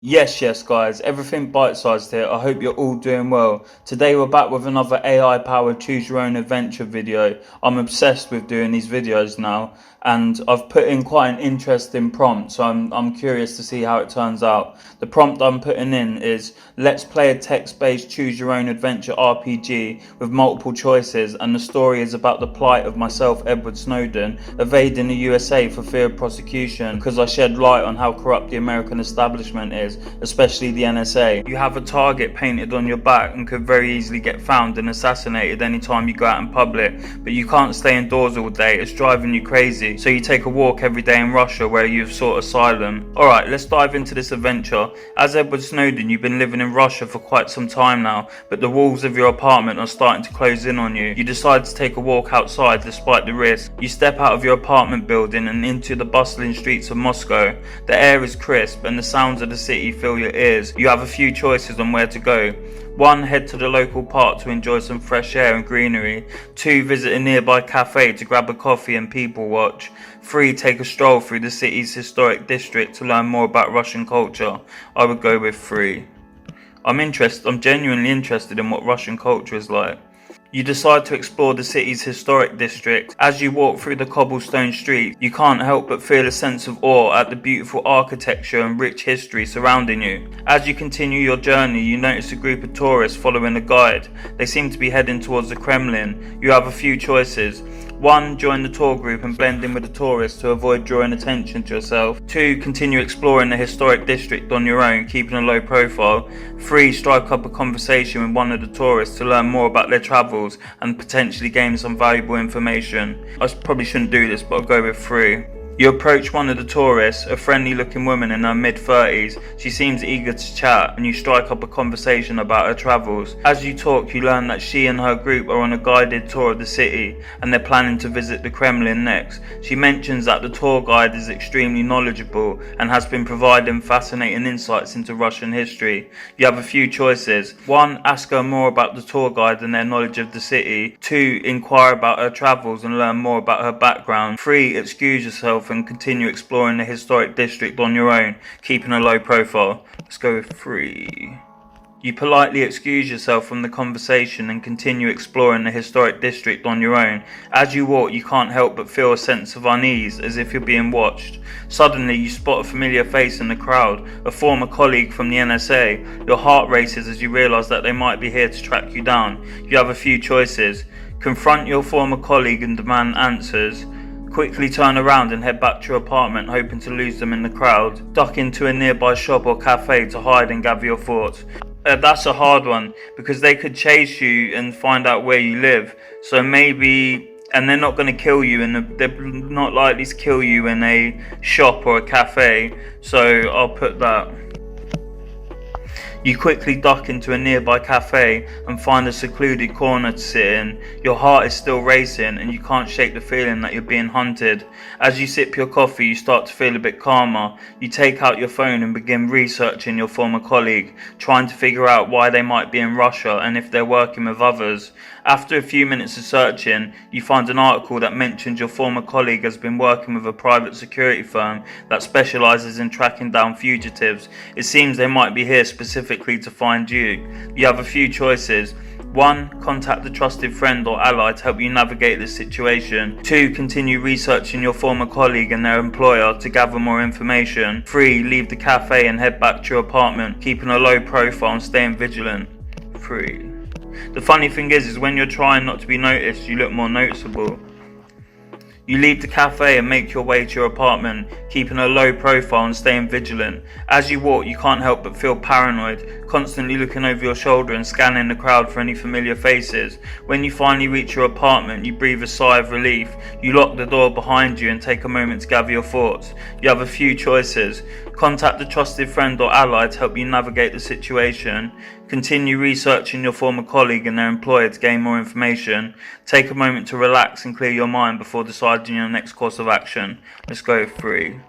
Yes, guys, everything bite-sized here. I hope you're all doing well. Today we're back with another AI-powered choose your own adventure video. I'm obsessed with doing these videos now, and I've put in quite an interesting prompt, so I'm curious to see how it turns out. The prompt I'm putting in is, let's play a text-based choose your own adventure RPG with multiple choices, and the story is about the plight of myself, Edward Snowden, evading the USA for fear of prosecution because I shed light on how corrupt the American establishment is, especially the NSA. You have a target painted on your back and could very easily get found and assassinated anytime you go out in public, but you can't stay indoors all day, it's driving you crazy, so you take a walk every day in Russia where you've sought asylum. Alright, let's dive into this adventure. As Edward Snowden, you've been living in Russia for quite some time now, but the walls of your apartment are starting to close in on you. You decide to take a walk outside despite the risk. You step out of your apartment building and into the bustling streets of Moscow. The air is crisp and the sounds of the city fill your ears. You have a few choices on where to go. 1. Head to the local park to enjoy some fresh air and greenery. 2. Visit a nearby cafe to grab a coffee and people watch. 3. Take a stroll through the city's historic district to learn more about Russian culture. I would go with 3. I'm genuinely interested in what Russian culture is like. You decide to explore the city's historic district. As you walk through the cobblestone streets, you can't help but feel a sense of awe at the beautiful architecture and rich history surrounding you. As you continue your journey, you notice a group of tourists following a guide. They seem to be heading towards the Kremlin. You have a few choices. 1. Join the tour group and blend in with the tourists to avoid drawing attention to yourself. 2. Continue exploring the historic district on your own, keeping a low profile. 3. Strike up a conversation with one of the tourists to learn more about their travels and potentially gain some valuable information. I probably shouldn't do this, but I'll go with 3. You approach one of the tourists, a friendly looking woman in her mid-30s. She seems eager to chat and you strike up a conversation about her travels. As you talk, you learn that she and her group are on a guided tour of the city and they're planning to visit the Kremlin next. She mentions that the tour guide is extremely knowledgeable and has been providing fascinating insights into Russian history. You have a few choices. 1. Ask her more about the tour guide and their knowledge of the city. 2. Inquire about her travels and learn more about her background. 3. Excuse yourself and continue exploring the historic district on your own, keeping a low profile. Let's go with 3. You politely excuse yourself from the conversation and continue exploring the historic district on your own. As you walk, you can't help but feel a sense of unease, as if you're being watched. Suddenly, you spot a familiar face in the crowd, a former colleague from the NSA. Your heart races as you realize that they might be here to track you down. You have a few choices. Confront your former colleague and demand answers. Quickly turn around and head back to your apartment, hoping to lose them in the crowd. Duck into a nearby shop or cafe to hide and gather your thoughts. That's a hard one, because they could chase you and find out where you live. So maybe, and they're not going to kill you, and they're not likely to kill you in a shop or a cafe. So I'll put that. You quickly duck into a nearby cafe and find a secluded corner to sit in. Your heart is still racing and you can't shake the feeling that you're being hunted. As you sip your coffee, you start to feel a bit calmer. You take out your phone and begin researching your former colleague, trying to figure out why they might be in Russia and if they're working with others. After a few minutes of searching, you find an article that mentions your former colleague has been working with a private security firm that specializes in tracking down fugitives. It seems they might be here specifically to find you. You have a few choices. 1. Contact a trusted friend or ally to help you navigate the situation. 2. Continue researching your former colleague and their employer to gather more information. 3. Leave the cafe and head back to your apartment, keeping a low profile and staying vigilant. 3. The funny thing is when you're trying not to be noticed, you look more noticeable. You leave the cafe and make your way to your apartment, keeping a low profile and staying vigilant. As you walk, you can't help but feel paranoid, constantly looking over your shoulder and scanning the crowd for any familiar faces. When you finally reach your apartment, you breathe a sigh of relief. You lock the door behind you and take a moment to gather your thoughts. You have a few choices. Contact a trusted friend or ally to help you navigate the situation. Continue researching your former colleague and their employer to gain more information. Take a moment to relax and clear your mind before deciding your next course of action. Let's go 3.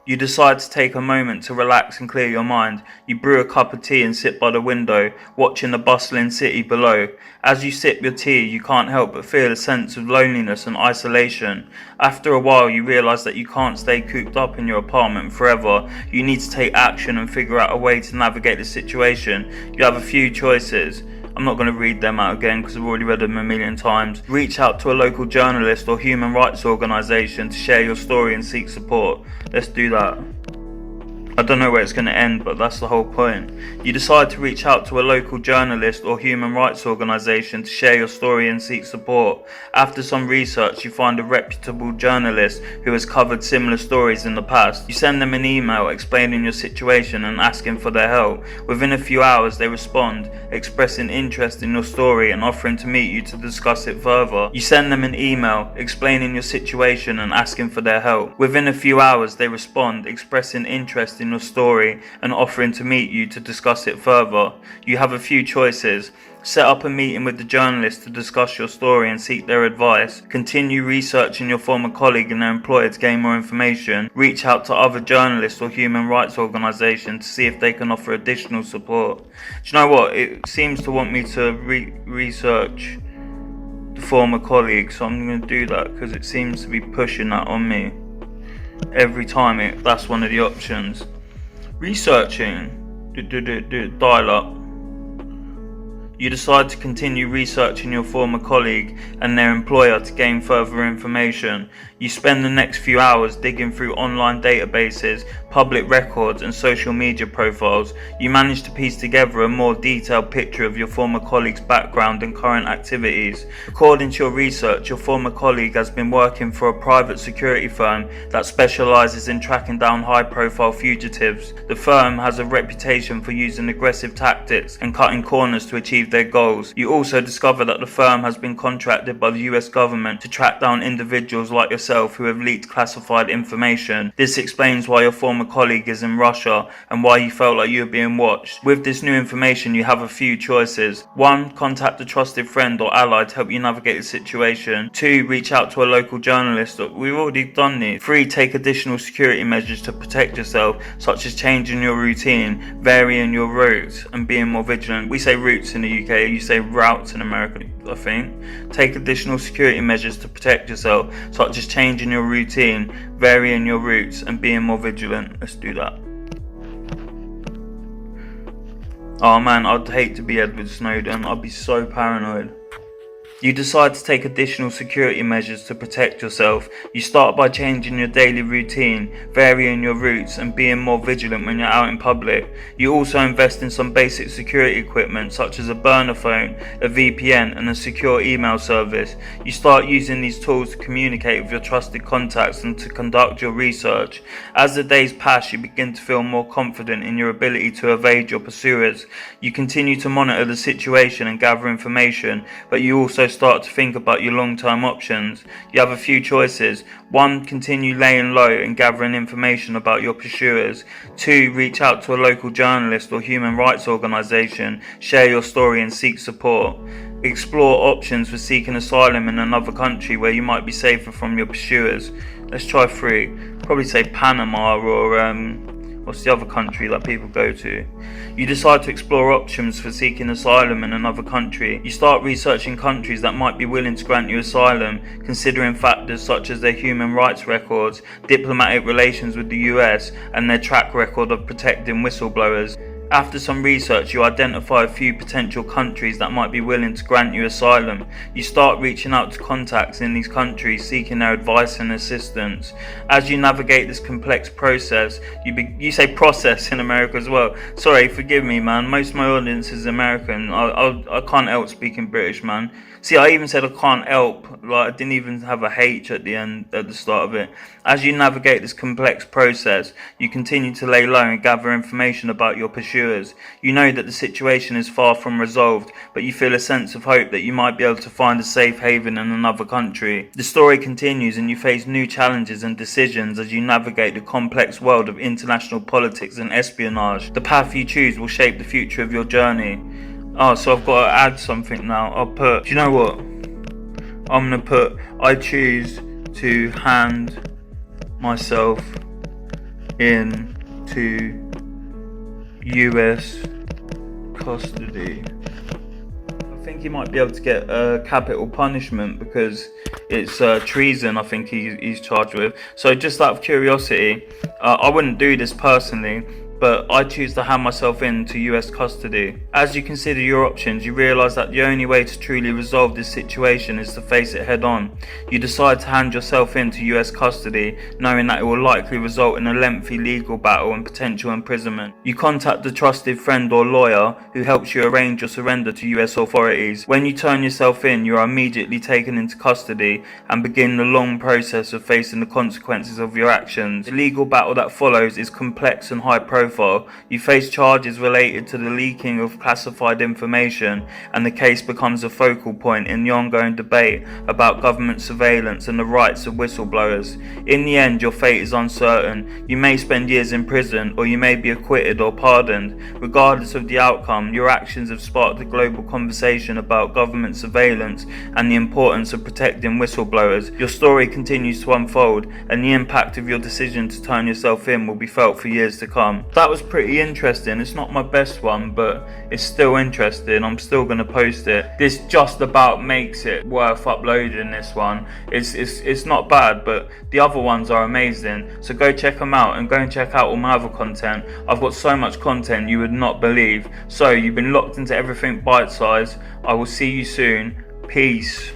You decide to take a moment to relax and clear your mind. You brew a cup of tea and sit by the window, watching the bustling city below. As you sip your tea, you can't help but feel a sense of loneliness and isolation. After a while, you realise that you can't stay cooped up in your apartment forever. You need to take action and figure out a way to navigate the situation. You have a few choices. I'm not going to read them out again because I've already read them a million times. Reach out to a local journalist or human rights organisation to share your story and seek support. Let's do that. I don't know where it's going to end, but that's the whole point. You decide to reach out to a local journalist or human rights organisation to share your story and seek support. After some research, you find a reputable journalist who has covered similar stories in the past. You send them an email explaining your situation and asking for their help. Within a few hours, they respond, expressing interest in your story and offering to meet you to discuss it further. You send them an email explaining your situation and asking for their help. Within a few hours, they respond, expressing interest in your story and offering to meet you to discuss it further. You have a few choices. Set up a meeting with the journalist to discuss your story and seek their advice. Continue researching your former colleague and their employer to gain more information. Reach out to other journalists or human rights organisations to see if they can offer additional support. Do you know what? It seems to want me to research the former colleague, so I'm going to do that because it seems to be pushing that on me every time. That's one of the options. Researching. Dial up. You decide to continue researching your former colleague and their employer to gain further information. You spend the next few hours digging through online databases, public records and social media profiles. You manage to piece together a more detailed picture of your former colleague's background and current activities. According to your research, your former colleague has been working for a private security firm that specialises in tracking down high-profile fugitives. The firm has a reputation for using aggressive tactics and cutting corners to achieve their goals. You also discover that the firm has been contracted by the US government to track down individuals like yourself who have leaked classified information. This explains why your former colleague is in Russia and why you felt like you were being watched. With this new information, you have a few choices. 1. Contact a trusted friend or ally to help you navigate the situation. 2. Reach out to a local journalist. We've already done this. 3. Take additional security measures to protect yourself, such as changing your routine, varying your routes, and being more vigilant. We say routes in the UK, you say routes in America, I think. Take additional security measures to protect yourself, such as changing your routine, varying your routes, and being more vigilant. Let's do that. Oh man, I'd hate to be Edward Snowden. I'd be so paranoid. You decide to take additional security measures to protect yourself. You start by changing your daily routine, varying your routes, and being more vigilant when you're out in public. You also invest in some basic security equipment such as a burner phone, a VPN, and a secure email service. You start using these tools to communicate with your trusted contacts and to conduct your research. As the days pass, you begin to feel more confident in your ability to evade your pursuers. You continue to monitor the situation and gather information, but you also start to think about your long-term options. You have a few choices. 1. Continue laying low and gathering information about your pursuers. 2. Reach out to a local journalist or human rights organisation, share your story and seek support. Explore options for seeking asylum in another country where you might be safer from your pursuers. Let's try 3. Probably say Panama or what's the other country that people go to? You decide to explore options for seeking asylum in another country. You start researching countries that might be willing to grant you asylum, considering factors such as their human rights records, diplomatic relations with the US, and their track record of protecting whistleblowers. After some research, you identify a few potential countries that might be willing to grant you asylum. You start reaching out to contacts in these countries, seeking their advice and assistance. As you navigate this complex process, you say process in America as well. Sorry, forgive me, man. Most of my audience is American. I can't help speaking British, man. See, I even said I can't help. Like, I didn't even have a H at the start of it. As you navigate this complex process, you continue to lay low and gather information about your pursuers. You know that the situation is far from resolved, but you feel a sense of hope that you might be able to find a safe haven in another country. The story continues and you face new challenges and decisions as you navigate the complex world of international politics and espionage. The path you choose will shape the future of your journey. Oh, so I've got to add something now. I'll put, do you know what? I'm going to put, I choose to hand myself into US custody. I think he might be able to get capital punishment because it's treason, I think he's charged with. So just out of curiosity, I wouldn't do this personally, but I choose to hand myself into US custody. As you consider your options, you realise that the only way to truly resolve this situation is to face it head on. You decide to hand yourself into US custody, knowing that it will likely result in a lengthy legal battle and potential imprisonment. You contact a trusted friend or lawyer who helps you arrange your surrender to US authorities. When you turn yourself in, you are immediately taken into custody and begin the long process of facing the consequences of your actions. The legal battle that follows is complex and high profile. You face charges related to the leaking of classified information, and the case becomes a focal point in the ongoing debate about government surveillance and the rights of whistleblowers. In the end, your fate is uncertain. You may spend years in prison, or you may be acquitted or pardoned. Regardless of the outcome, your actions have sparked a global conversation about government surveillance and the importance of protecting whistleblowers. Your story continues to unfold, and the impact of your decision to turn yourself in will be felt for years to come. That was pretty interesting. It's not my best one, but it's still interesting. I'm still going to post it. This just about makes it worth uploading this one. It's not bad, but the other ones are amazing. So go check them out and go and check out all my other content. I've got so much content you would not believe. So you've been locked into Everything Bite Size. I will see you soon. Peace.